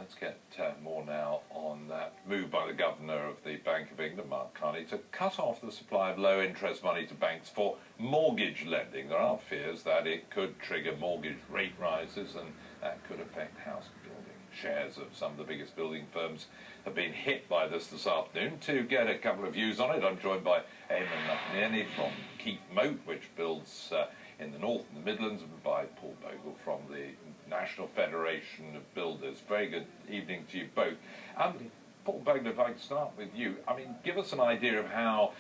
Let's get more now on that move by the Governor of the Bank of England, McInerney, to cut off the supply of low-interest money to banks for mortgage lending. There are fears that it could trigger mortgage rate rises and that could affect house building. Shares of some of the biggest building firms have been hit by this afternoon. To get a couple of views on it, I'm joined by Eamonn McInerney from Keith Moat, which builds in the North and the Midlands, and by Paul Bogle from the National Federation of Builders. Very good evening to you both. Paul Bogle, if I could start with you, I mean, give us an idea of how,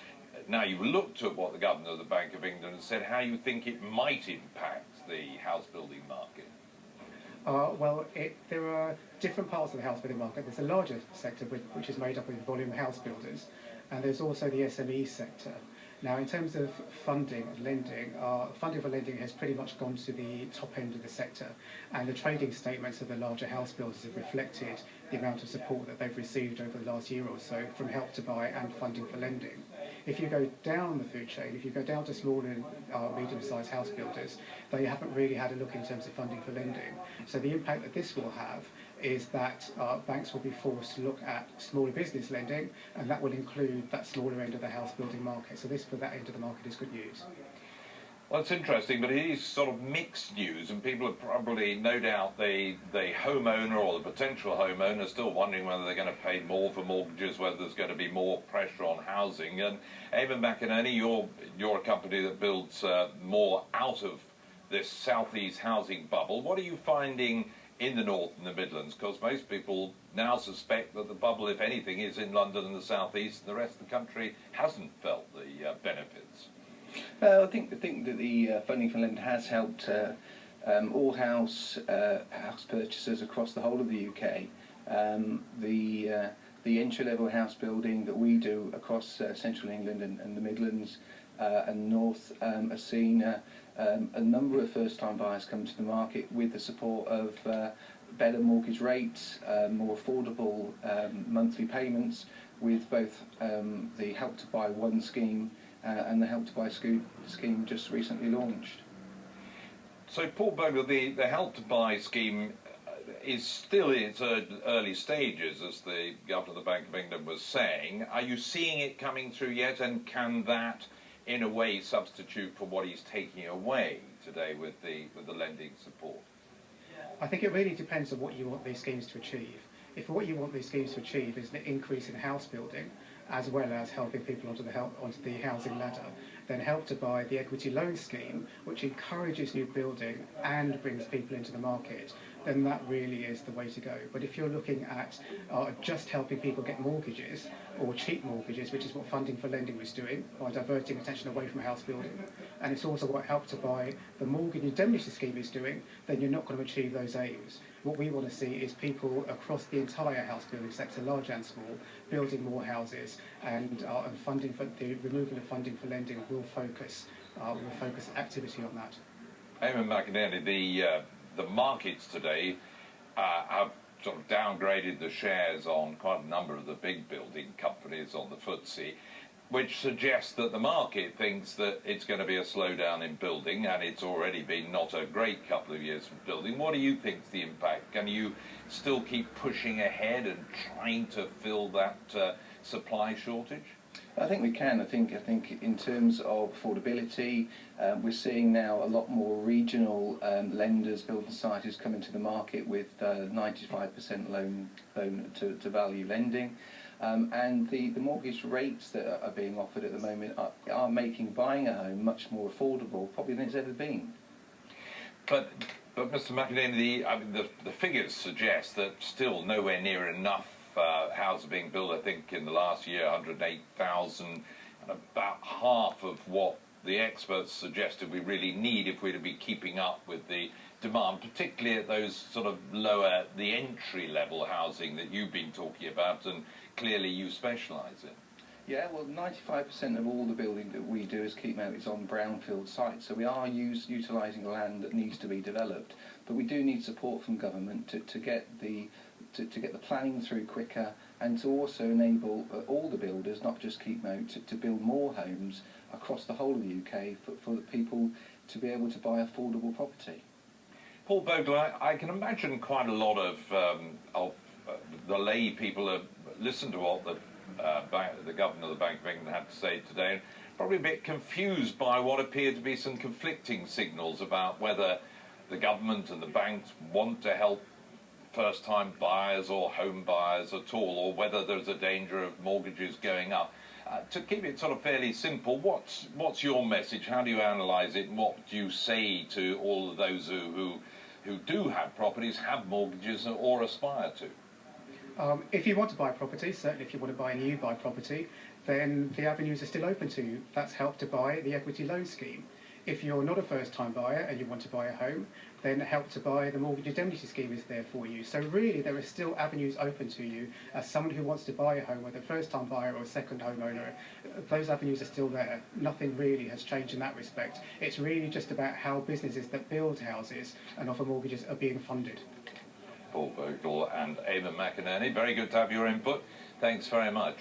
now you've looked at what the Governor of the Bank of England has said, how you think it might impact the house building market. There are different parts of the house building market. There's a larger sector which is made up of volume house builders, and there's also the SME sector. Now, in terms of funding and lending, funding for lending has pretty much gone to the top end of the sector, and the trading statements of the larger house builders have reflected the amount of support that they've received over the last year or so from Help to Buy and funding for lending. If you go down the food chain, if you go down to small and medium-sized house builders, they haven't really had a look in terms of funding for lending. So the impact that this will have is that banks will be forced to look at smaller business lending, and that will include that smaller end of the house building market. So this, for that end of the market, is good news. Well, it's interesting, but it is sort of mixed news, and people are probably, no doubt, the homeowner or the potential homeowner are still wondering whether they're going to pay more for mortgages, whether there's going to be more pressure on housing. And Eamonn McInerney, you're a company that builds more out of this southeast housing bubble. What are you finding in the North and the Midlands? Because most people now suspect that the bubble, if anything, is in London and the southeast, and the rest of the country hasn't felt the benefits. I think that the funding for lending has helped all house purchasers across the whole of the UK. The entry-level house building that we do across central England and the Midlands and North has seen a number of first-time buyers come to the market with the support of better mortgage rates, more affordable monthly payments, with both the Help to Buy 1 scheme and the Help to Buy scheme just recently launched. So, Paul Bogle, the Help to Buy scheme is still in its early stages, as the Governor of the Bank of England was saying. Are you seeing it coming through yet, and can that, in a way, substitute for what he's taking away today with the lending support? I think it really depends on what you want these schemes to achieve. If what you want these schemes to achieve is an increase in house building, as well as helping people onto the housing ladder, then Help to Buy, the equity loan scheme, which encourages new building and brings people into the market, then that really is the way to go. But if you're looking at just helping people get mortgages, or cheap mortgages, which is what funding for lending was doing, by diverting attention away from house building, and it's also what Help to Buy, the mortgage indemnity scheme, is doing, then you're not going to achieve those aims. What we want to see is people across the entire house building sector, large and small, building more houses, and funding for the removal of funding for lending will focus activity on that. Eamonn McInerney, the markets today have sort of downgraded the shares on quite a number of the big building companies on the FTSE, which suggests that the market thinks that it's going to be a slowdown in building, and it's already been not a great couple of years for building. What do you think is the impact? Can you still keep pushing ahead and trying to fill that supply shortage? I think we can. I think in terms of affordability, we're seeing now a lot more regional lenders, building societies come into the market with 95% loan to value lending. And the mortgage rates that are being offered at the moment are making buying a home much more affordable, probably than it's ever been. But Mr. McInerney, the figures suggest that still nowhere near enough houses are being built. I think in the last year 108,000, and about half of what the experts suggested we really need if we're to be keeping up with the demand, particularly at those sort of lower, the entry-level housing that you've been talking about, and clearly you specialise in. Yeah, well, 95% of all the building that we do as Keep Moat is on brownfield sites, so we are utilising land that needs to be developed, but we do need support from government to get the planning through quicker, and to also enable all the builders, not just Keep Moat, to build more homes across the whole of the UK for the people to be able to buy affordable property. Paul Bogle, I can imagine quite a lot of the lay people have listened to what the governor of the Bank of England had to say today, and probably a bit confused by what appeared to be some conflicting signals about whether the government and the banks want to help first-time buyers or home buyers at all, or whether there's a danger of mortgages going up. To keep it sort of fairly simple, what's your message? How do you analyse it, and what do you say to all of those who do have properties, have mortgages, or aspire to? If you want to buy property, certainly if you want to buy a new property, then the avenues are still open to you. That's Help to Buy, the equity loan scheme. If you're not a first-time buyer and you want to buy a home, then Help to Buy, the mortgage indemnity scheme, is there for you. So really there are still avenues open to you as someone who wants to buy a home, whether a first-time buyer or a second homeowner. Those avenues are still there. Nothing really has changed in that respect. It's really just about how businesses that build houses and offer mortgages are being funded. Paul Vogel and Eamonn McInerney, very good to have your input. Thanks very much.